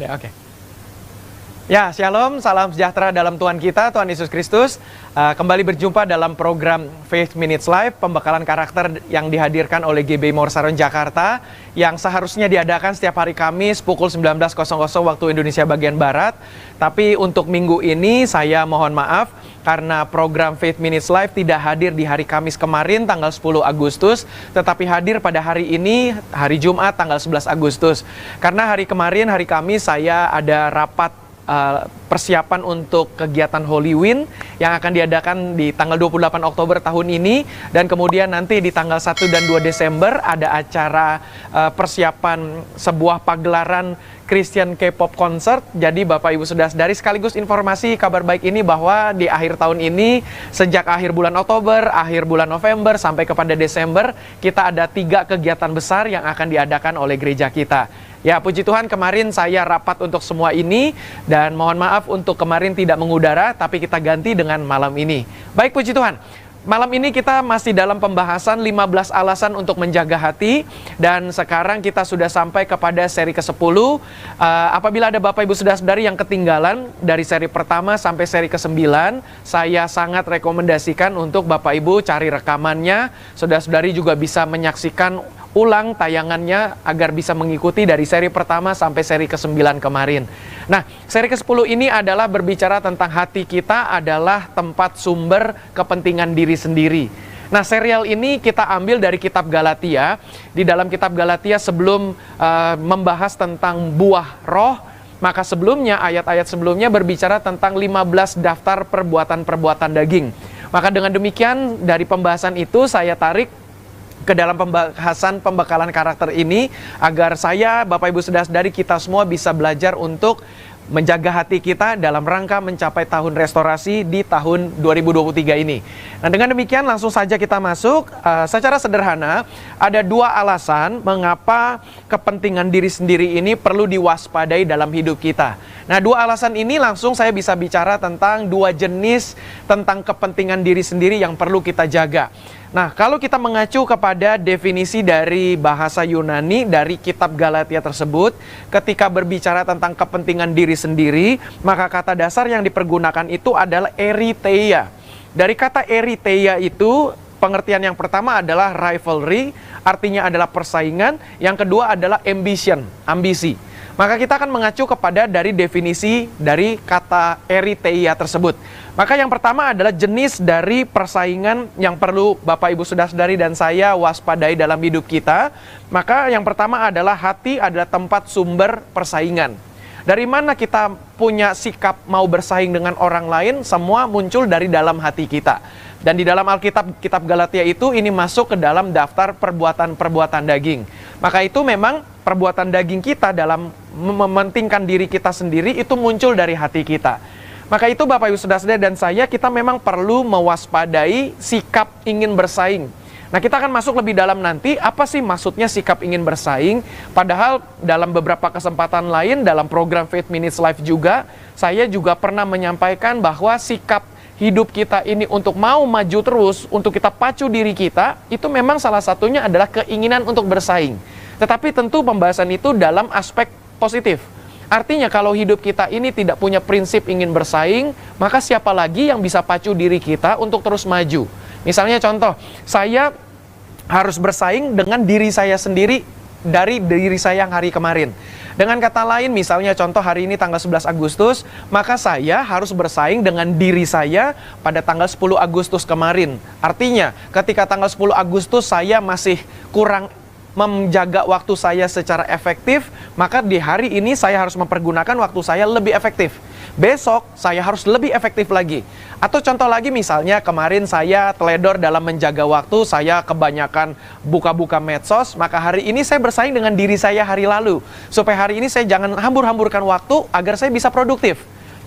Ya, oke. Ya, shalom, salam sejahtera dalam Tuhan kita, Tuhan Yesus Kristus. Kembali berjumpa dalam program Faith Minutes Live, pembekalan karakter yang dihadirkan oleh GBI Morsaron Jakarta, yang seharusnya diadakan setiap hari Kamis pukul 19.00 waktu Indonesia bagian Barat. Tapi untuk minggu ini saya mohon maaf, karena program Faith Minutes Live tidak hadir di hari Kamis kemarin tanggal 10 Agustus, tetapi hadir pada hari ini, hari Jumat tanggal 11 Agustus. Karena hari kemarin, hari Kamis, saya ada rapat persiapan untuk kegiatan Holy Wind yang akan diadakan di tanggal 28 Oktober tahun ini, dan kemudian nanti di tanggal 1 dan 2 Desember ada acara persiapan sebuah pagelaran Christian K-pop concert. Jadi Bapak Ibu Saudara-saudari, sekaligus informasi kabar baik ini bahwa di akhir tahun ini, sejak akhir bulan Oktober, akhir bulan November sampai kepada Desember, kita ada 3 kegiatan besar yang akan diadakan oleh gereja kita. Ya, puji Tuhan, kemarin saya rapat untuk semua ini, dan mohon maaf untuk kemarin tidak mengudara, tapi kita ganti dengan malam ini. Baik, puji Tuhan. Malam ini kita masih dalam pembahasan 15 alasan untuk menjaga hati, dan sekarang kita sudah sampai kepada seri ke-10. Apabila ada Bapak Ibu Saudara-saudari yang ketinggalan dari seri pertama sampai seri ke-9, saya sangat rekomendasikan untuk Bapak Ibu cari rekamannya. Saudara-saudari juga bisa menyaksikan ulang tayangannya agar bisa mengikuti dari seri pertama sampai seri ke-9 kemarin. Nah, seri ke-10 ini adalah berbicara tentang hati kita adalah tempat sumber kepentingan diri sendiri. Nah, serial ini kita ambil dari kitab Galatia. Di dalam kitab Galatia, sebelum membahas tentang buah roh, maka sebelumnya, ayat-ayat sebelumnya berbicara tentang 15 daftar perbuatan-perbuatan daging. Maka dengan demikian, dari pembahasan itu saya tarik ke dalam pembahasan pembekalan karakter ini, agar saya, Bapak Ibu Saudara-saudari, kita semua bisa belajar untuk menjaga hati kita dalam rangka mencapai tahun restorasi di tahun 2023 ini. Nah, dengan demikian langsung saja kita masuk. Secara sederhana, ada 2 alasan mengapa kepentingan diri sendiri ini perlu diwaspadai dalam hidup kita. Nah, 2 alasan ini langsung saya bisa bicara tentang 2 jenis tentang kepentingan diri sendiri yang perlu kita jaga. Nah, kalau kita mengacu kepada definisi dari bahasa Yunani dari kitab Galatia tersebut, ketika berbicara tentang kepentingan diri sendiri, maka kata dasar yang dipergunakan itu adalah eritheia. Dari kata eritheia itu, pengertian yang pertama adalah rivalry, artinya adalah persaingan. Yang kedua adalah ambition, ambisi. Maka kita akan mengacu kepada dari definisi dari kata eritheia tersebut. Maka yang pertama adalah jenis dari persaingan yang perlu Bapak Ibu Saudara-saudari dan saya waspadai dalam hidup kita. Maka yang pertama adalah hati adalah tempat sumber persaingan. Dari mana kita punya sikap mau bersaing dengan orang lain, semua muncul dari dalam hati kita. Dan di dalam Alkitab, kitab Galatia itu, ini masuk ke dalam daftar perbuatan-perbuatan daging. Maka itu memang perbuatan daging kita dalam mementingkan diri kita sendiri itu muncul dari hati kita. Maka itu Bapak Ibu Saudara-saudari dan saya, kita memang perlu mewaspadai sikap ingin bersaing. Nah, kita akan masuk lebih dalam nanti, apa sih maksudnya sikap ingin bersaing. Padahal dalam beberapa kesempatan lain, dalam program Faith Minutes Live juga, saya juga pernah menyampaikan bahwa sikap hidup kita ini untuk mau maju terus, untuk kita pacu diri kita, itu memang salah satunya adalah keinginan untuk bersaing. Tetapi tentu pembahasan itu dalam aspek positif. Artinya kalau hidup kita ini tidak punya prinsip ingin bersaing, maka siapa lagi yang bisa pacu diri kita untuk terus maju? Misalnya contoh, saya harus bersaing dengan diri saya sendiri dari diri saya yang hari kemarin. Dengan kata lain, misalnya contoh hari ini tanggal 11 Agustus, maka saya harus bersaing dengan diri saya pada tanggal 10 Agustus kemarin. Artinya, ketika tanggal 10 Agustus saya masih kurang menjaga waktu saya secara efektif, maka di hari ini saya harus mempergunakan waktu saya lebih efektif. Besok saya harus lebih efektif lagi. Atau contoh lagi, misalnya kemarin saya teledor dalam menjaga waktu, saya kebanyakan buka-buka medsos, maka hari ini saya bersaing dengan diri saya hari lalu, supaya hari ini saya jangan hambur-hamburkan waktu agar saya bisa produktif.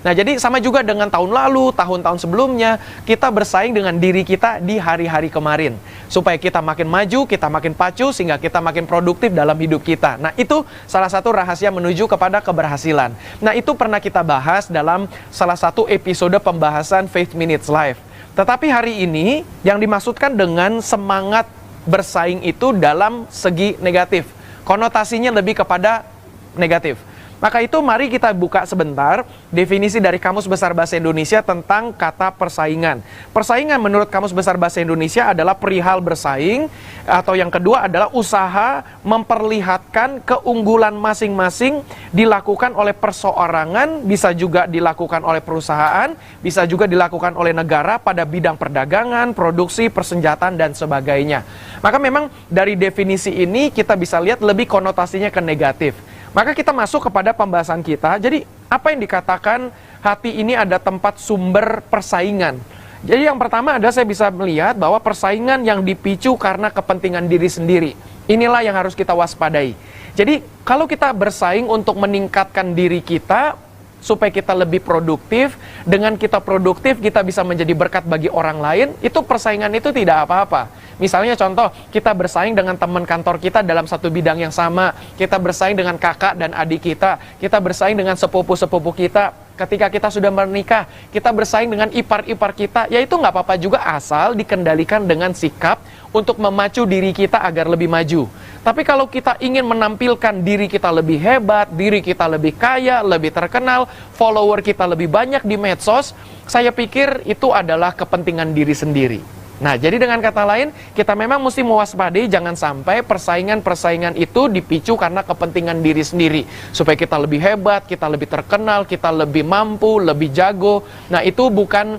Nah, jadi sama juga dengan tahun lalu, tahun-tahun sebelumnya, kita bersaing dengan diri kita di hari-hari kemarin. Supaya kita makin maju, kita makin pacu, sehingga kita makin produktif dalam hidup kita. Nah, itu salah satu rahasia menuju kepada keberhasilan. Nah, itu pernah kita bahas dalam salah satu episode pembahasan Faith Minutes Live. Tetapi hari ini, yang dimaksudkan dengan semangat bersaing itu dalam segi negatif. Konotasinya lebih kepada negatif. Maka itu mari kita buka sebentar definisi dari Kamus Besar Bahasa Indonesia tentang kata persaingan. Persaingan menurut Kamus Besar Bahasa Indonesia adalah perihal bersaing, atau yang kedua adalah usaha memperlihatkan keunggulan masing-masing dilakukan oleh perseorangan, bisa juga dilakukan oleh perusahaan, bisa juga dilakukan oleh negara pada bidang perdagangan, produksi, persenjataan, dan sebagainya. Maka memang dari definisi ini kita bisa lihat lebih konotasinya ke negatif. Maka kita masuk kepada pembahasan kita. Jadi apa yang dikatakan hati ini ada tempat sumber persaingan? Jadi yang pertama adalah saya bisa melihat bahwa persaingan yang dipicu karena kepentingan diri sendiri. Inilah yang harus kita waspadai. Jadi kalau kita bersaing untuk meningkatkan diri kita supaya kita lebih produktif, dengan kita produktif kita bisa menjadi berkat bagi orang lain, itu persaingan itu tidak apa-apa. Misalnya contoh, kita bersaing dengan teman kantor kita dalam satu bidang yang sama, kita bersaing dengan kakak dan adik kita bersaing dengan sepupu-sepupu kita, ketika kita sudah menikah, kita bersaing dengan ipar-ipar kita, ya itu nggak apa-apa juga asal dikendalikan dengan sikap untuk memacu diri kita agar lebih maju. Tapi kalau kita ingin menampilkan diri kita lebih hebat, diri kita lebih kaya, lebih terkenal, follower kita lebih banyak di medsos, saya pikir itu adalah kepentingan diri sendiri. Nah, jadi dengan kata lain, kita memang mesti mewaspadai jangan sampai persaingan-persaingan itu dipicu karena kepentingan diri sendiri. Supaya kita lebih hebat, kita lebih terkenal, kita lebih mampu, lebih jago. Nah, itu bukan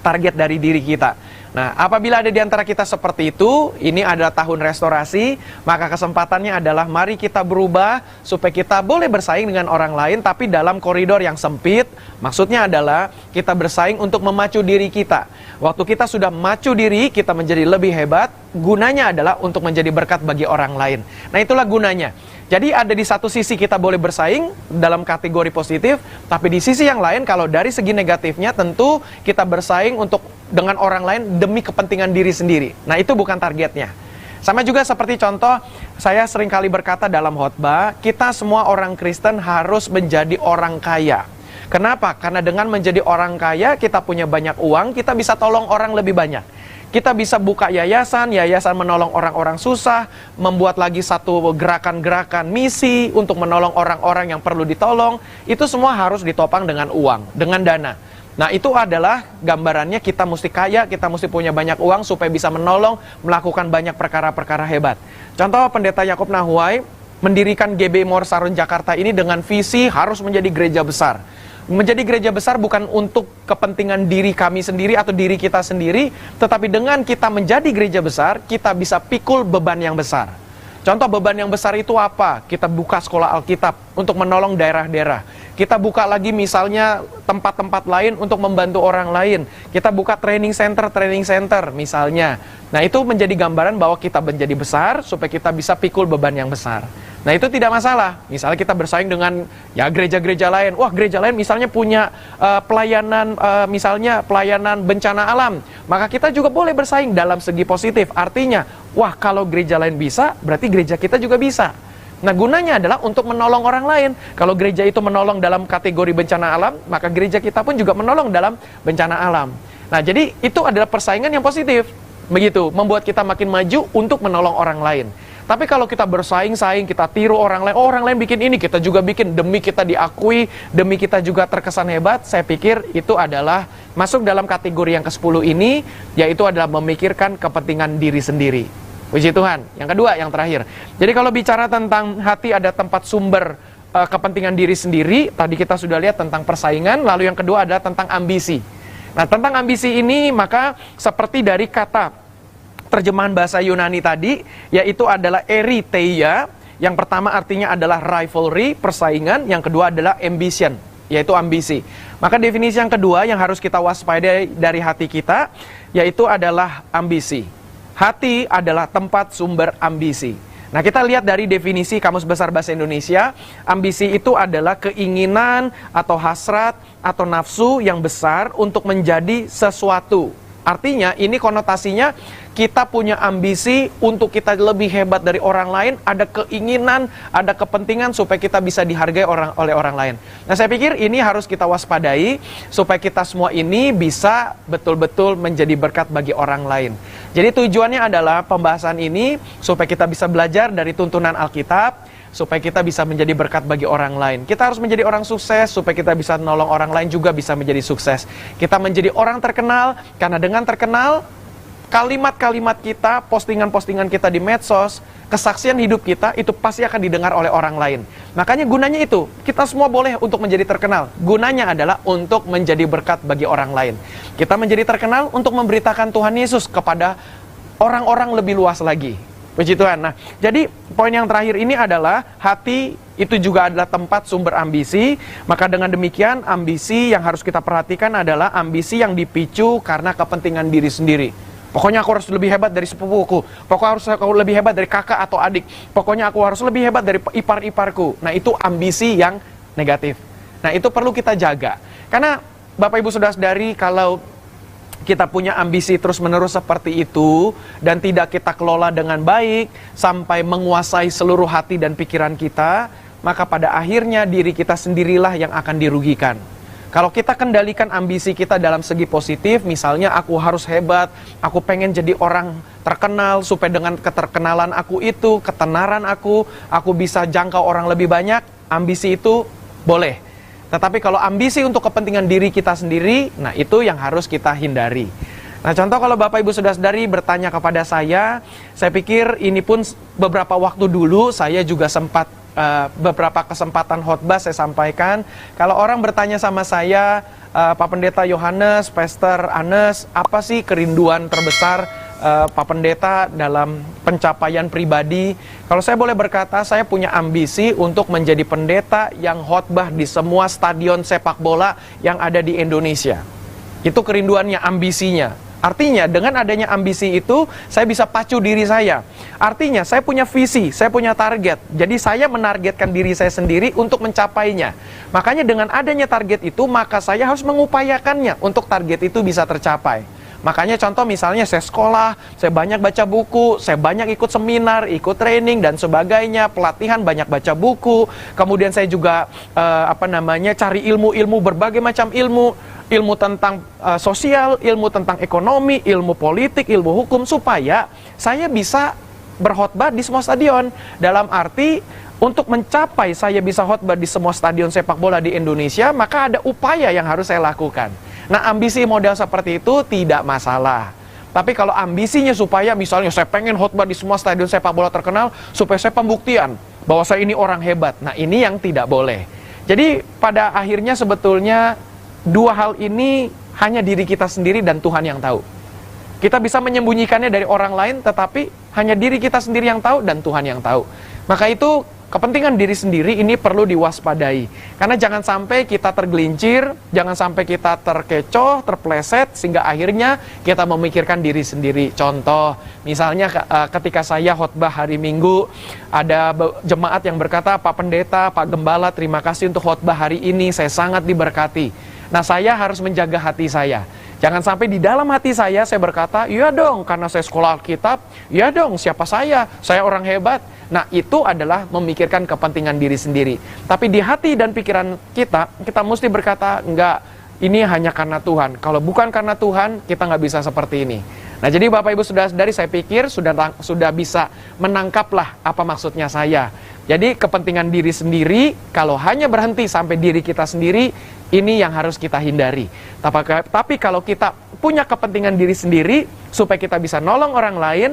target dari diri kita. Nah, apabila ada di antara kita seperti itu, ini adalah tahun restorasi, maka kesempatannya adalah mari kita berubah supaya kita boleh bersaing dengan orang lain, tapi dalam koridor yang sempit. Maksudnya adalah kita bersaing untuk memacu diri kita. Waktu kita sudah macu diri, kita menjadi lebih hebat, gunanya adalah untuk menjadi berkat bagi orang lain. Nah, itulah gunanya. Jadi ada di satu sisi kita boleh bersaing dalam kategori positif, tapi di sisi yang lain kalau dari segi negatifnya tentu kita bersaing untuk dengan orang lain demi kepentingan diri sendiri. Nah, itu bukan targetnya. Sama juga seperti contoh, saya seringkali berkata dalam khotbah, kita semua orang Kristen harus menjadi orang kaya. Kenapa? Karena dengan menjadi orang kaya, kita punya banyak uang, kita bisa tolong orang lebih banyak. Kita bisa buka yayasan menolong orang-orang susah, membuat lagi satu gerakan-gerakan misi untuk menolong orang-orang yang perlu ditolong. Itu semua harus ditopang dengan uang, dengan dana. Nah, itu adalah gambarannya kita mesti kaya, kita mesti punya banyak uang supaya bisa menolong, melakukan banyak perkara-perkara hebat. Contoh, Pendeta Yakub Nahuai mendirikan GB Mor Saron Jakarta ini dengan visi harus menjadi gereja besar. Menjadi gereja besar bukan untuk kepentingan diri kami sendiri atau diri kita sendiri, tetapi dengan kita menjadi gereja besar, kita bisa pikul beban yang besar. Contoh beban yang besar itu apa? Kita buka sekolah Alkitab untuk menolong daerah-daerah. Kita buka lagi misalnya tempat-tempat lain untuk membantu orang lain. Kita buka training center misalnya. Nah, itu menjadi gambaran bahwa kita menjadi besar supaya kita bisa pikul beban yang besar. Nah, itu tidak masalah. Misalnya kita bersaing dengan gereja-gereja lain. Wah, gereja lain misalnya punya pelayanan misalnya pelayanan bencana alam. Maka kita juga boleh bersaing dalam segi positif. Artinya, wah, kalau gereja lain bisa, berarti gereja kita juga bisa. Nah, gunanya adalah untuk menolong orang lain. Kalau gereja itu menolong dalam kategori bencana alam, maka gereja kita pun juga menolong dalam bencana alam. Nah, jadi itu adalah persaingan yang positif. Begitu, membuat kita makin maju untuk menolong orang lain. Tapi kalau kita bersaing-saing, kita tiru orang lain, oh orang lain bikin ini, kita juga bikin, demi kita diakui, demi kita juga terkesan hebat, saya pikir itu adalah masuk dalam kategori yang ke-10 ini, yaitu adalah memikirkan kepentingan diri sendiri. Puji Tuhan. Yang kedua, yang terakhir. Jadi kalau bicara tentang hati ada tempat sumber kepentingan diri sendiri, tadi kita sudah lihat tentang persaingan, lalu yang kedua adalah tentang ambisi. Nah, tentang ambisi ini maka seperti dari kata terjemahan bahasa Yunani tadi, yaitu adalah eriteia. Yang pertama artinya adalah rivalry, persaingan. Yang kedua adalah ambition, yaitu ambisi. Maka definisi yang kedua yang harus kita waspadai dari hati kita, yaitu adalah ambisi. Hati adalah tempat sumber ambisi. Nah, kita lihat dari definisi Kamus Besar Bahasa Indonesia, ambisi itu adalah keinginan atau hasrat atau nafsu yang besar untuk menjadi sesuatu. Artinya, ini konotasinya kita punya ambisi untuk kita lebih hebat dari orang lain, ada keinginan, ada kepentingan supaya kita bisa dihargai oleh orang lain. Nah, saya pikir ini harus kita waspadai supaya kita semua ini bisa betul-betul menjadi berkat bagi orang lain. Jadi tujuannya adalah pembahasan ini supaya kita bisa belajar dari tuntunan Alkitab, supaya kita bisa menjadi berkat bagi orang lain. Kita harus menjadi orang sukses supaya kita bisa menolong orang lain juga bisa menjadi sukses. Kita menjadi orang terkenal karena dengan terkenal, kalimat-kalimat kita, postingan-postingan kita di medsos, kesaksian hidup kita itu pasti akan didengar oleh orang lain. Makanya gunanya itu, kita semua boleh untuk menjadi terkenal. Gunanya adalah untuk menjadi berkat bagi orang lain. Kita menjadi terkenal untuk memberitakan Tuhan Yesus kepada orang-orang lebih luas lagi. Puji Tuhan. Nah, jadi poin yang terakhir ini adalah hati itu juga adalah tempat sumber ambisi. Maka dengan demikian, ambisi yang harus kita perhatikan adalah ambisi yang dipicu karena kepentingan diri sendiri. Pokoknya aku harus lebih hebat dari sepupuku. Pokoknya harus aku lebih hebat dari kakak atau adik. Pokoknya aku harus lebih hebat dari ipar-iparku. Nah, itu ambisi yang negatif. Nah, itu perlu kita jaga. Karena Bapak Ibu Saudara-saudari, kalau kita punya ambisi terus-menerus seperti itu dan tidak kita kelola dengan baik sampai menguasai seluruh hati dan pikiran kita, maka pada akhirnya diri kita sendirilah yang akan dirugikan. Kalau kita kendalikan ambisi kita dalam segi positif, misalnya aku harus hebat, aku pengen jadi orang terkenal, supaya dengan keterkenalan aku itu, ketenaran aku bisa jangkau orang lebih banyak, ambisi itu boleh. Tetapi kalau ambisi untuk kepentingan diri kita sendiri, nah itu yang harus kita hindari. Nah, contoh kalau Bapak Ibu Saudara-saudari bertanya kepada saya pikir ini pun beberapa waktu dulu saya juga sempat beberapa kesempatan khotbah saya sampaikan. Kalau orang bertanya sama saya, Pak Pendeta Yohanes, Pastor Anes, apa sih kerinduan terbesar Pak Pendeta dalam pencapaian pribadi? Kalau saya boleh berkata, saya punya ambisi untuk menjadi pendeta yang khotbah di semua stadion sepak bola yang ada di Indonesia. Itu kerinduannya, ambisinya. Artinya dengan adanya ambisi itu, saya bisa pacu diri saya. Artinya saya punya visi, saya punya target. Jadi saya menargetkan diri saya sendiri untuk mencapainya. Makanya dengan adanya target itu, maka saya harus mengupayakannya untuk target itu bisa tercapai. Makanya contoh misalnya saya sekolah, saya banyak baca buku, saya banyak ikut seminar, ikut training dan sebagainya, pelatihan, banyak baca buku. Kemudian saya juga cari ilmu-ilmu, berbagai macam ilmu tentang sosial, ilmu tentang ekonomi, ilmu politik, ilmu hukum, supaya saya bisa berkhotbah di semua stadion. Dalam arti untuk mencapai saya bisa khotbah di semua stadion sepak bola di Indonesia, maka ada upaya yang harus saya lakukan. Nah, ambisi model seperti itu tidak masalah. Tapi kalau ambisinya supaya misalnya saya pengen khotbah di semua stadion sepak bola terkenal, supaya saya pembuktian bahwa saya ini orang hebat. Nah, ini yang tidak boleh. Jadi pada akhirnya sebetulnya dua hal ini hanya diri kita sendiri dan Tuhan yang tahu. Kita bisa menyembunyikannya dari orang lain, tetapi hanya diri kita sendiri yang tahu dan Tuhan yang tahu. Maka itu kepentingan diri sendiri ini perlu diwaspadai. Karena jangan sampai kita tergelincir, jangan sampai kita terkecoh, terpleset, sehingga akhirnya kita memikirkan diri sendiri. Contoh, misalnya ketika saya khotbah hari Minggu, ada jemaat yang berkata, Pak Pendeta, Pak Gembala, terima kasih untuk khotbah hari ini, saya sangat diberkati. Nah, saya harus menjaga hati saya. Jangan sampai di dalam hati saya berkata, iya dong, karena saya sekolah Alkitab, iya dong, siapa saya orang hebat. Nah, itu adalah memikirkan kepentingan diri sendiri. Tapi di hati dan pikiran kita mesti berkata, enggak, ini hanya karena Tuhan. Kalau bukan karena Tuhan, kita nggak bisa seperti ini. Nah, jadi Bapak Ibu Saudara-saudari, saya pikir sudah bisa menangkaplah apa maksudnya saya. Jadi kepentingan diri sendiri, kalau hanya berhenti sampai diri kita sendiri, ini yang harus kita hindari. Tapi kalau kita punya kepentingan diri sendiri, supaya kita bisa nolong orang lain,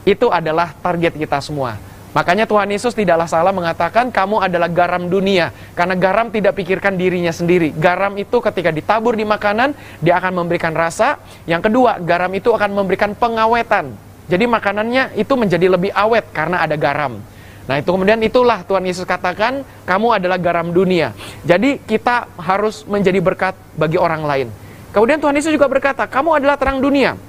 itu adalah target kita semua. Makanya Tuhan Yesus tidaklah salah mengatakan, kamu adalah garam dunia. Karena garam tidak pikirkan dirinya sendiri. Garam itu ketika ditabur di makanan, dia akan memberikan rasa. Yang kedua, garam itu akan memberikan pengawetan. Jadi makanannya itu menjadi lebih awet karena ada garam. Nah, itu kemudian itulah Tuhan Yesus katakan, kamu adalah garam dunia. Jadi kita harus menjadi berkat bagi orang lain. Kemudian Tuhan Yesus juga berkata, kamu adalah terang dunia.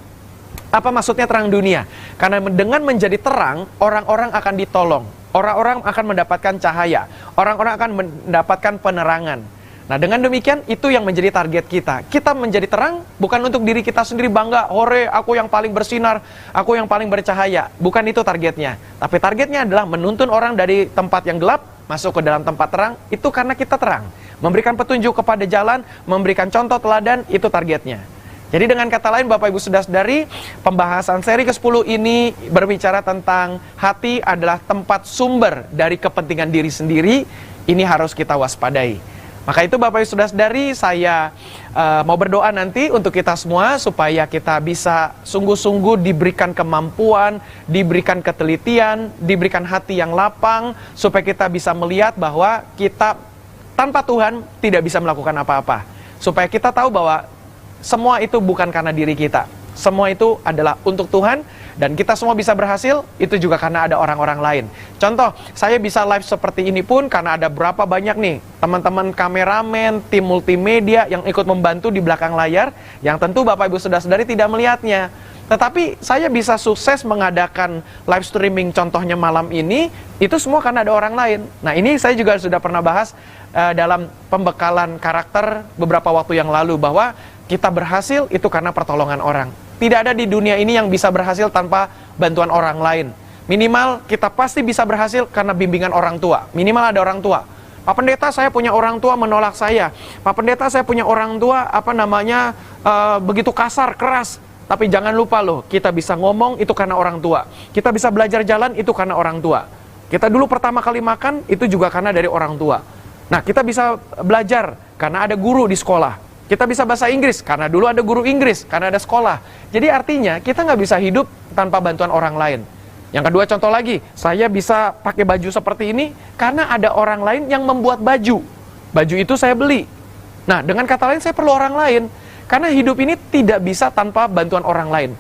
Apa maksudnya terang dunia? Karena dengan menjadi terang, orang-orang akan ditolong. Orang-orang akan mendapatkan cahaya. Orang-orang akan mendapatkan penerangan. Nah, dengan demikian, itu yang menjadi target kita. Kita menjadi terang, bukan untuk diri kita sendiri bangga, hore, aku yang paling bersinar, aku yang paling bercahaya. Bukan itu targetnya. Tapi targetnya adalah menuntun orang dari tempat yang gelap, masuk ke dalam tempat terang, itu karena kita terang. Memberikan petunjuk kepada jalan, memberikan contoh teladan, itu targetnya. Jadi dengan kata lain Bapak Ibu Saudara-saudari, pembahasan seri ke-10 ini berbicara tentang hati adalah tempat sumber dari kepentingan diri sendiri. Ini harus kita waspadai. Maka itu Bapak Ibu Saudara-saudari, saya mau berdoa nanti untuk kita semua supaya kita bisa sungguh-sungguh diberikan kemampuan, diberikan ketelitian, diberikan hati yang lapang, supaya kita bisa melihat bahwa kita tanpa Tuhan tidak bisa melakukan apa-apa. Supaya kita tahu bahwa semua itu bukan karena diri kita. Semua itu adalah untuk Tuhan, dan kita semua bisa berhasil, itu juga karena ada orang-orang lain. Contoh, saya bisa live seperti ini pun karena ada berapa banyak nih teman-teman kameramen, tim multimedia yang ikut membantu di belakang layar, yang tentu Bapak Ibu Saudara-saudari tidak melihatnya. Tetapi saya bisa sukses mengadakan live streaming contohnya malam ini, itu semua karena ada orang lain. Nah, ini saya juga sudah pernah bahas dalam pembekalan karakter beberapa waktu yang lalu, bahwa kita berhasil itu karena pertolongan orang. Tidak ada di dunia ini yang bisa berhasil tanpa bantuan orang lain. Minimal kita pasti bisa berhasil karena bimbingan orang tua. Minimal ada orang tua. Pak Pendeta, saya punya orang tua menolak saya. Pak Pendeta, saya punya orang tua begitu kasar, keras. Tapi jangan lupa loh, kita bisa ngomong itu karena orang tua. Kita bisa belajar jalan itu karena orang tua. Kita dulu pertama kali makan itu juga karena dari orang tua. Nah, kita bisa belajar karena ada guru di sekolah. Kita bisa bahasa Inggris karena dulu ada guru Inggris, karena ada sekolah. Jadi artinya kita nggak bisa hidup tanpa bantuan orang lain. Yang kedua, contoh lagi, saya bisa pakai baju seperti ini karena ada orang lain yang membuat baju. Baju itu saya beli. Nah, dengan kata lain saya perlu orang lain. Karena hidup ini tidak bisa tanpa bantuan orang lain.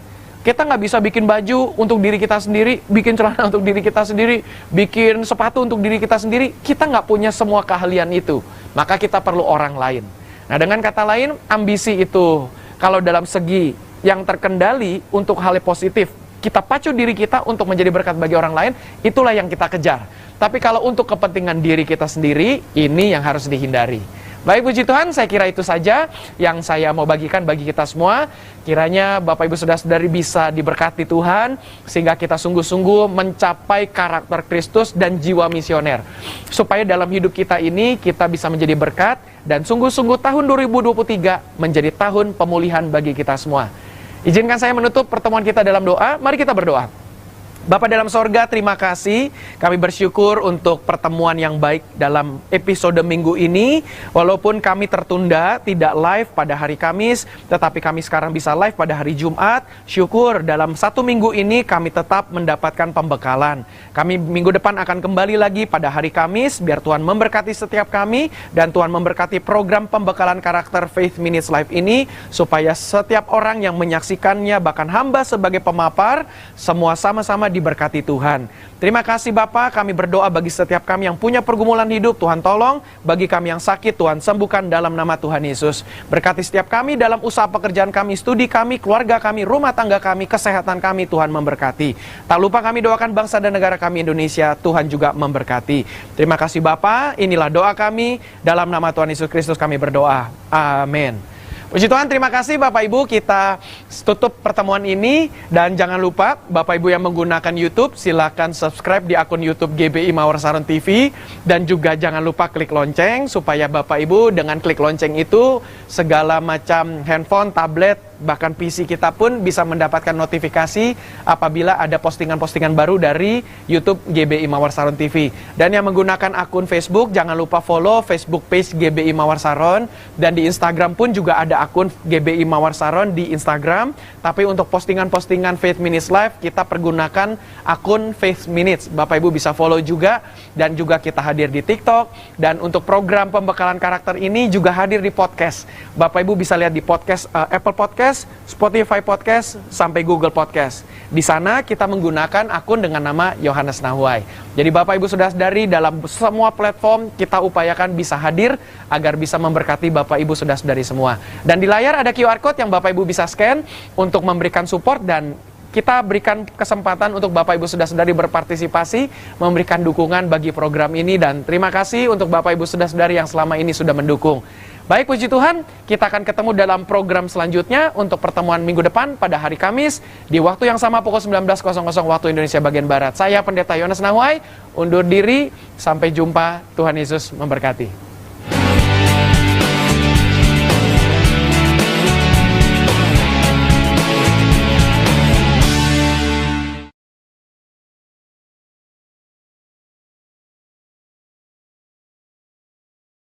Kita nggak bisa bikin baju untuk diri kita sendiri, bikin celana untuk diri kita sendiri, bikin sepatu untuk diri kita sendiri. Kita nggak punya semua keahlian itu. Maka kita perlu orang lain. Nah, dengan kata lain, ambisi itu kalau dalam segi yang terkendali untuk hal yang positif, kita pacu diri kita untuk menjadi berkat bagi orang lain, itulah yang kita kejar. Tapi kalau untuk kepentingan diri kita sendiri, ini yang harus dihindari. Baik, puji Tuhan, saya kira itu saja yang saya mau bagikan bagi kita semua. Kiranya Bapak Ibu Saudara-saudari bisa diberkati Tuhan, sehingga kita sungguh-sungguh mencapai karakter Kristus dan jiwa misioner. Supaya dalam hidup kita ini, kita bisa menjadi berkat, dan sungguh-sungguh tahun 2023 menjadi tahun pemulihan bagi kita semua. Izinkan saya menutup pertemuan kita dalam doa. Mari kita berdoa. Bapa dalam sorga, terima kasih. Kami bersyukur untuk pertemuan yang baik dalam episode minggu ini. Walaupun kami tertunda, tidak live pada hari Kamis, tetapi kami sekarang bisa live pada hari Jumat. Syukur dalam 1 minggu ini kami tetap mendapatkan pembekalan. Kami minggu depan akan kembali lagi pada hari Kamis. Biar Tuhan memberkati setiap kami, dan Tuhan memberkati program pembekalan karakter Faith Minutes Live ini, supaya setiap orang yang menyaksikannya, bahkan hamba sebagai pemapar, semua sama-sama diberkati Tuhan. Terima kasih Bapa, kami berdoa bagi setiap kami yang punya pergumulan hidup, Tuhan tolong. Bagi kami yang sakit, Tuhan sembuhkan dalam nama Tuhan Yesus. Berkati setiap kami dalam usaha pekerjaan kami, studi kami, keluarga kami, rumah tangga kami, kesehatan kami, Tuhan memberkati. Tak lupa kami doakan bangsa dan negara kami Indonesia, Tuhan juga memberkati. Terima kasih Bapa, inilah doa kami, dalam nama Tuhan Yesus Kristus kami berdoa. Amin. Puji Tuhan, terima kasih Bapak Ibu, kita tutup pertemuan ini. Dan jangan lupa, Bapak Ibu yang menggunakan YouTube, silakan subscribe di akun YouTube GBI Mawar Saron TV. Dan juga jangan lupa klik lonceng, supaya Bapak Ibu dengan klik lonceng itu, segala macam handphone, tablet, bahkan PC kita pun bisa mendapatkan notifikasi apabila ada postingan-postingan baru dari YouTube GBI Mawar Saron TV. Dan yang menggunakan akun Facebook, jangan lupa follow Facebook page GBI Mawar Saron. Dan di Instagram pun juga ada akun GBI Mawar Saron di Instagram. Tapi untuk postingan-postingan Faith Minutes Live, kita pergunakan akun Faith Minutes. Bapak Ibu bisa follow juga. Dan juga kita hadir di TikTok. Dan untuk program pembekalan karakter ini juga hadir di podcast. Bapak Ibu bisa lihat di podcast, Apple Podcast, Spotify Podcast, sampai Google Podcast. Di sana kita menggunakan akun dengan nama Yohanes Nahuai. Jadi Bapak Ibu Saudara-saudari, dalam semua platform kita upayakan bisa hadir agar bisa memberkati Bapak Ibu Saudara-saudari semua. Dan di layar ada QR Code yang Bapak Ibu bisa scan untuk memberikan support, dan kita berikan kesempatan untuk Bapak Ibu Saudara-saudari berpartisipasi, memberikan dukungan bagi program ini. Dan terima kasih untuk Bapak Ibu Saudara-saudari yang selama ini sudah mendukung. Baik, puji Tuhan, kita akan ketemu dalam program selanjutnya untuk pertemuan minggu depan pada hari Kamis di waktu yang sama pukul 19.00 waktu Indonesia bagian Barat. Saya Pendeta Yohanes Nahuai, undur diri, sampai jumpa, Tuhan Yesus memberkati.